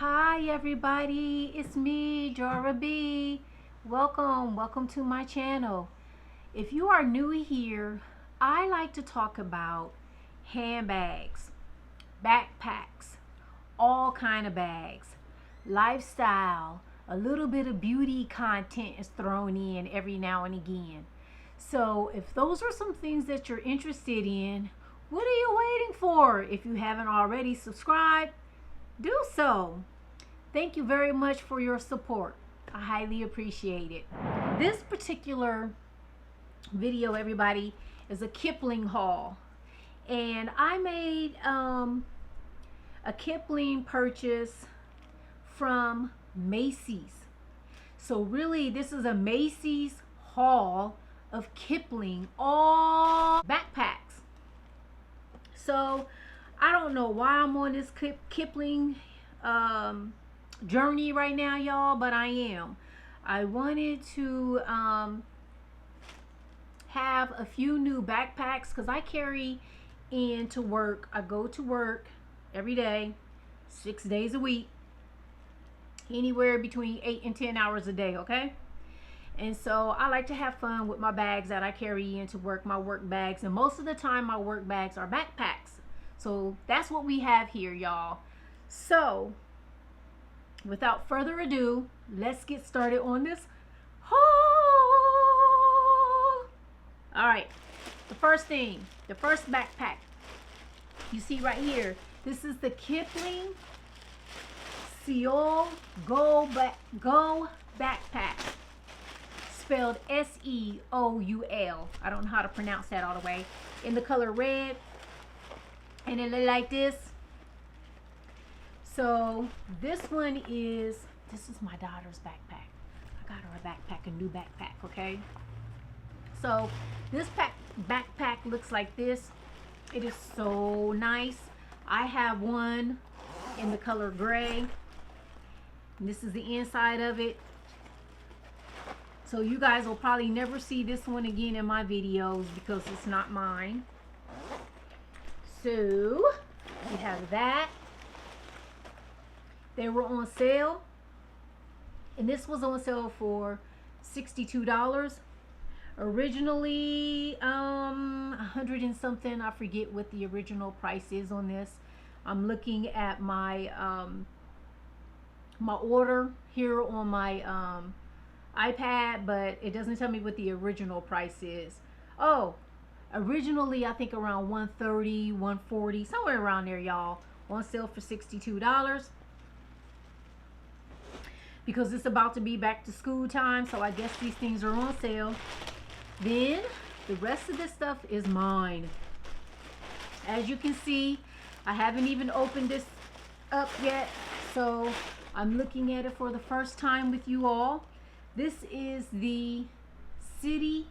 Hi everybody, it's me, Jara Bee. Welcome to my channel. If you are new here, I like to talk about handbags, backpacks, all kind of bags, lifestyle, a little bit of beauty content is thrown in every now and again. So if those are some things that you're interested in, what are you waiting for? If you haven't already subscribed, do so. Thank you very much for your support. I highly appreciate it. This particular video, everybody, is a Kipling haul. And I made a Kipling purchase from Macy's. So really, this is a Macy's haul of Kipling, all backpacks. So I don't know why I'm on this Kipling journey right now, y'all, but I am. I wanted to have a few new backpacks because I carry into work. I go to work every day, 6 days a week, anywhere between 8 and 10 hours a day, okay? And so I like to have fun with my bags that I carry into work, my work bags. And most of the time my work bags are backpacks. So that's what we have here, y'all. So without further ado, let's get started on this haul. All right, the first backpack you see right here, this is the Kipling Seal Go backpack, spelled S-E-O-U-L. I don't know how to pronounce that all the way. In the color red, and it look like this. So this is my daughter's backpack. I got her a backpack, a new backpack, okay? So this backpack looks like this. It is so nice. I have one in the color gray. And this is the inside of it. So you guys will probably never see this one again in my videos because it's not mine. So we have that. They were on sale, and this was on sale for $62. Originally, 100 and something. I forget what the original price is on this. I'm looking at my my order here on my iPad, but it doesn't tell me what the original price is. Oh, originally I think around 130, 140, somewhere around there, y'all. On sale for $62. Because it's about to be back to school time, so I guess these things are on sale. Then the rest of this stuff is mine. As you can see, I haven't even opened this up yet, so I'm looking at it for the first time with you all. This is the City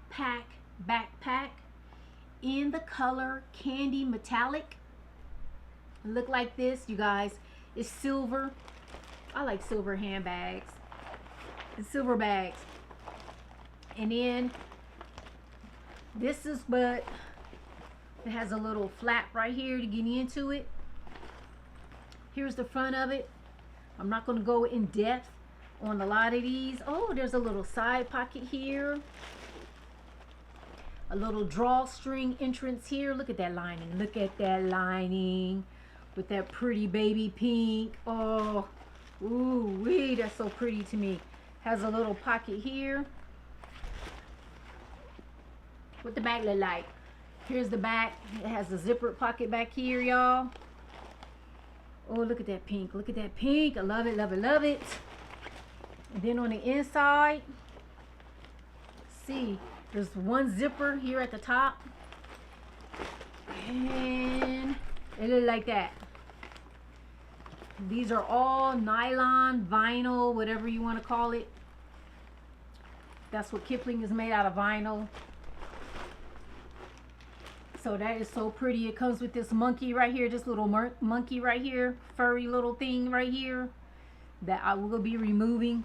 Pack backpack in the color Candy Metallic. Look like this, you guys. It's silver. I like silver handbags and silver bags. And then this is what it has, a little flap right here to get into it. Here's the front of it. I'm not going to go in depth on a lot of these. Oh, there's a little side pocket here. A little drawstring entrance here. Look at that lining. Look at that lining with that pretty baby pink. Oh, ooh wee, that's so pretty to me. Has a little pocket here. What the back look like? Here's the back. It has a zipper pocket back here, y'all. Oh, look at that pink. Look at that pink. I love it, love it, love it. And then on the inside, see, there's one zipper here at the top. And it look like that. These are all nylon, vinyl, whatever you want to call it. That's what Kipling is made out of, vinyl. So that is so pretty. It comes with this monkey right here, this little monkey right here, furry little thing right here that I will be removing.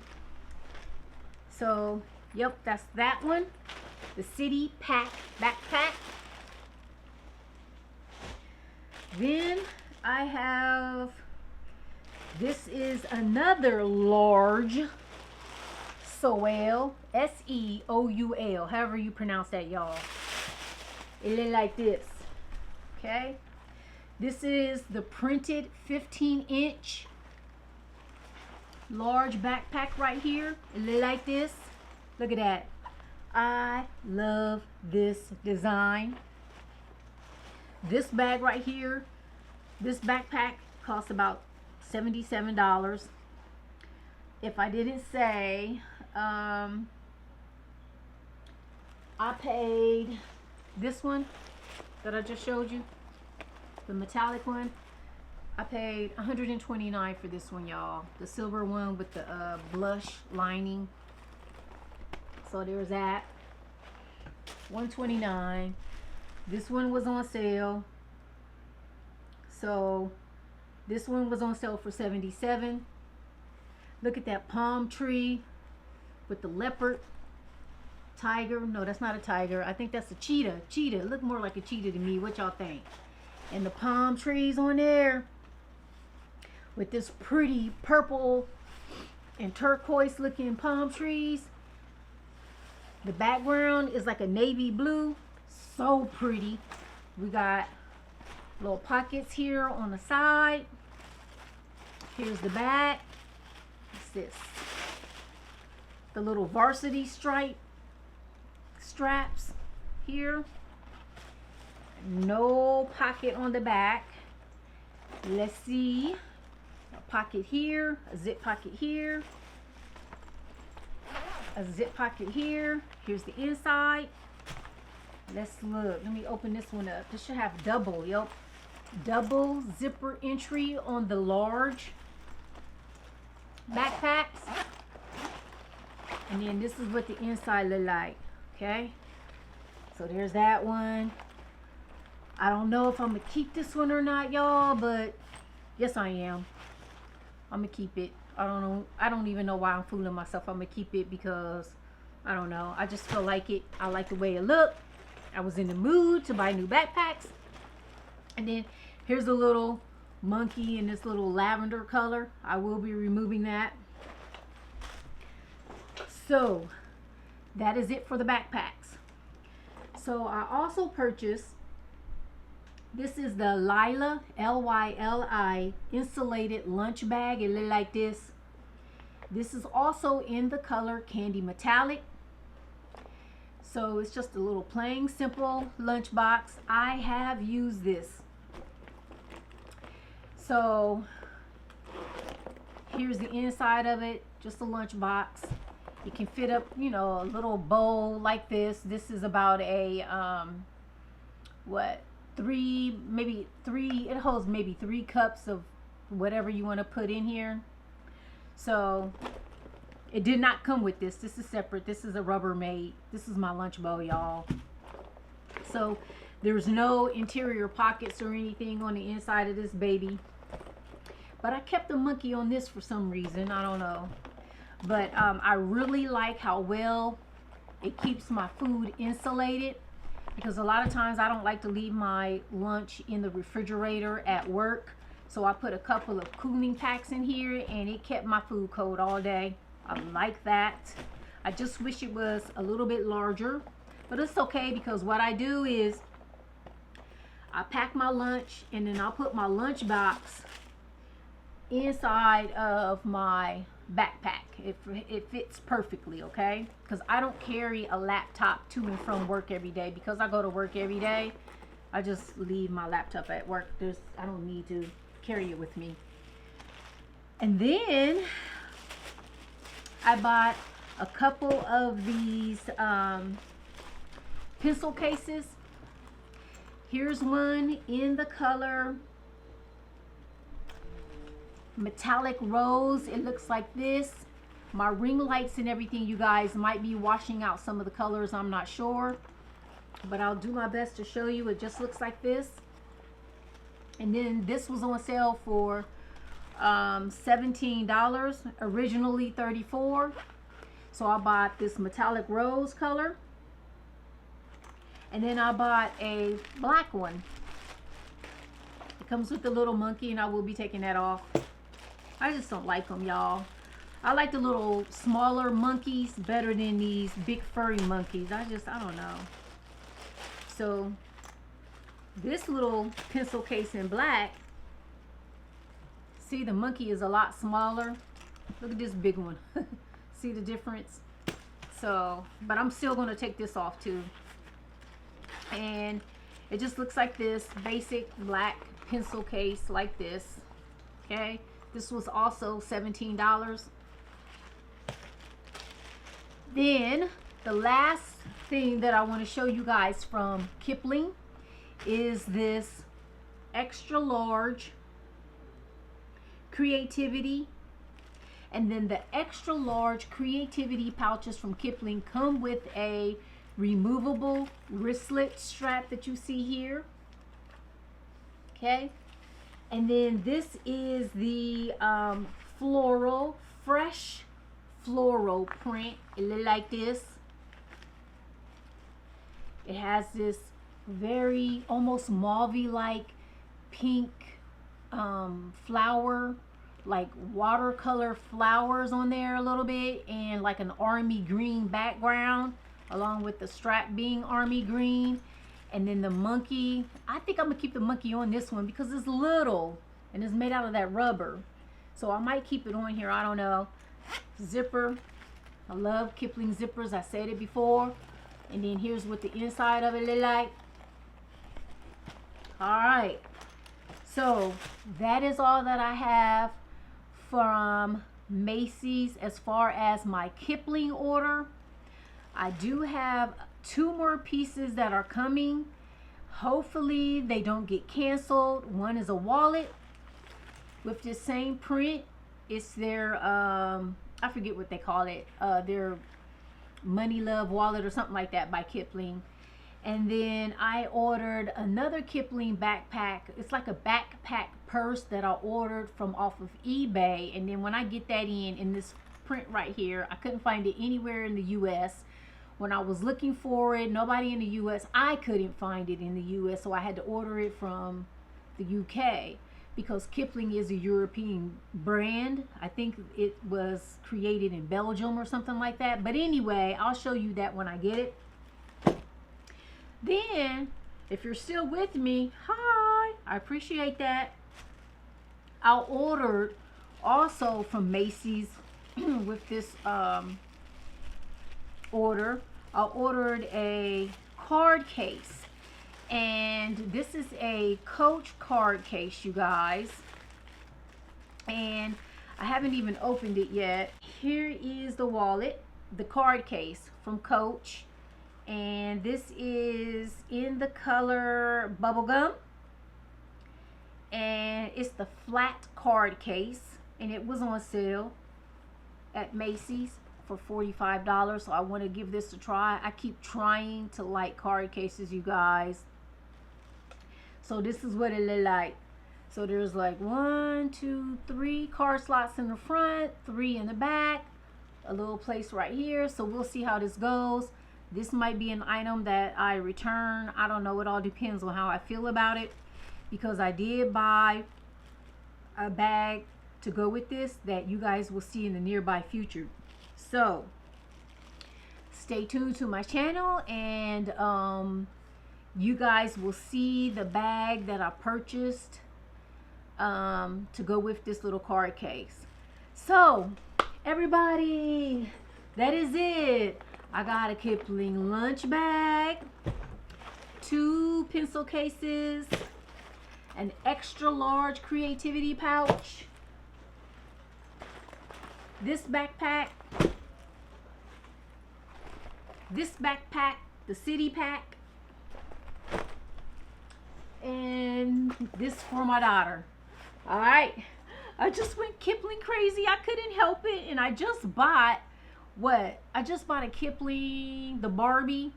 So, yep, that's that one. The City Pack backpack. Then I have This is another large Seoul, Seoul, however you pronounce that, y'all. It look like this, okay? This is the printed 15-inch large backpack right here. It look like this. Look at that. I love this design. This bag right here, this backpack costs about $77. If I didn't say, I paid this one that I just showed you, the metallic one. I paid $129 for this one, y'all. The silver one with the blush lining. So there's that. $129. This one was on sale. So this one was on sale for $77. Look at that palm tree with the leopard. Tiger. No, that's not a tiger. I think that's a cheetah. Cheetah. Look more like a cheetah to me. What y'all think? And the palm trees on there with this pretty purple and turquoise looking palm trees. The background is like a navy blue. So pretty. We got little pockets here on the side. Here's the back. What's this? The little varsity stripe straps here. No pocket on the back. Let's see. A pocket here, a zip pocket here, a zip pocket here. Here's the inside. Let's look. Let me open this one up. This should have double, yep. Double zipper entry on the large backpacks. And then this is what the inside look like. Okay. So there's that one. I don't know if I'm gonna keep this one or not, y'all, but yes I am. I'm gonna keep it. I don't know. I don't even know why I'm fooling myself. I'm gonna keep it because I don't know. I just feel like it. I like the way it looked. I was in the mood to buy new backpacks. And then here's a little monkey in this little lavender color. I will be removing that. So that is it for the backpacks. So I also purchased, this is the Lila, L-Y-L-I, insulated lunch bag. It look like this. This is also in the color Candy Metallic. So it's just a little plain, simple lunch box. I have used this. So here's the inside of it, just a lunch box. It can fit up, you know, a little bowl like this. This is about a, it holds maybe 3 cups of whatever you want to put in here. So it did not come with this. This is separate. This is a Rubbermaid. This is my lunch bowl, y'all. So there's no interior pockets or anything on the inside of this baby. But I kept the monkey on this for some reason. I don't know. But I really like how well it keeps my food insulated. Because a lot of times I don't like to leave my lunch in the refrigerator at work. So I put a couple of cooling packs in here and it kept my food cold all day. I like that. I just wish it was a little bit larger. But it's okay because what I do is I pack my lunch and then I'll put my lunch box inside of my backpack. It fits perfectly, okay? Because I don't carry a laptop to and from work every day. Because I go to work every day, I just leave my laptop at work. I don't need to carry it with me. And then I bought a couple of these pencil cases. Here's one in the color Metallic Rose. It looks like this. My ring lights and everything, you guys, might be washing out some of the colors. I'm not sure, but I'll do my best to show you. It just looks like this. And then this was on sale for $17, originally $34. So I bought this Metallic Rose color, and then I bought a black one. It comes with the little monkey, and I will be taking that off. I just don't like them, y'all. I like the little smaller monkeys better than these big furry monkeys. I don't know. So this little pencil case in black, see, the monkey is a lot smaller. Look at this big one. See the difference? So, but I'm still going to take this off too. And it just looks like this basic black pencil case like this. Okay, this was also $17. Then the last thing that I want to show you guys from Kipling is this extra large creativity. And then the extra large creativity pouches from Kipling come with a removable wristlet strap that you see here. Okay, and then this is the floral, fresh floral print. It looks like this. It has this very almost mauve-y like pink flower, like watercolor flowers on there a little bit, and like an army green background along with the strap being army green. And then the monkey, I think I'm gonna keep the monkey on this one because it's little and it's made out of that rubber, so I might keep it on here. I don't know. Zipper, I love Kipling zippers, I said it before. And then here's what the inside of it look like. All right, so that is all that I have from Macy's as far as my Kipling order. I do have 2 more pieces that are coming. Hopefully they don't get canceled. One is a wallet with the same print. It's their I forget what they call it, their Money Love wallet or something like that by Kipling. And then I ordered another Kipling backpack. It's like a backpack purse that I ordered from off of eBay. And then when I get that in this print right here, I couldn't find it anywhere in the US. When I was looking for it, nobody in the US, I couldn't find it in the US, so I had to order it from the UK because Kipling is a European brand. I think it was created in Belgium or something like that. But anyway, I'll show you that when I get it. Then, if you're still with me, hi, I appreciate that. I ordered also from Macy's with this order. I ordered a card case, and this is a Coach card case, you guys, and I haven't even opened it yet. Here is the wallet, the card case from Coach, and this is in the color bubblegum, and it's the flat card case, and it was on sale at Macy's for $45, so I want to give this a try. I keep trying to like card cases, you guys. So this is what it look like. So there's like 1, 2, 3 card slots in the front, 3 in the back, a little place right here. So we'll see how this goes. This might be an item that I return. I don't know. It all depends on how I feel about it, because I did buy a bag to go with this that you guys will see in the nearby future. So stay tuned to my channel, and you guys will see the bag that I purchased to go with this little card case. So everybody, that is it. I got a Kipling lunch bag, 2 pencil cases, an extra large creativity pouch, this backpack, the city pack, and this for my daughter. All right, I just went Kipling crazy. I couldn't help it, and I just bought what? I just bought a Kipling, the Barbie,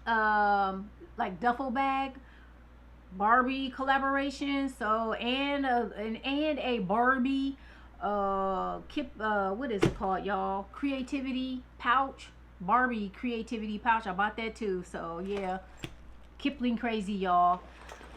like duffel bag, Barbie collaboration. So and a Barbie what is it called, y'all? Creativity pouch. Barbie creativity pouch. I bought that too. So yeah, Kipling crazy, y'all.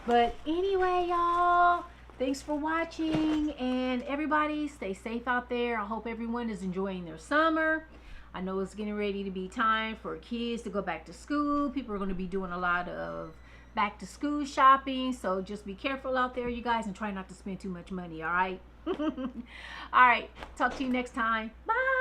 But anyway, y'all, Thanks for watching, and everybody stay safe out there. I hope everyone is enjoying their summer. I know it's getting ready to be time for kids to go back to school. People are going to be doing a lot of back to school shopping, so just be careful out there, you guys, and try not to spend too much money. All right. All right, talk to you next time. Bye.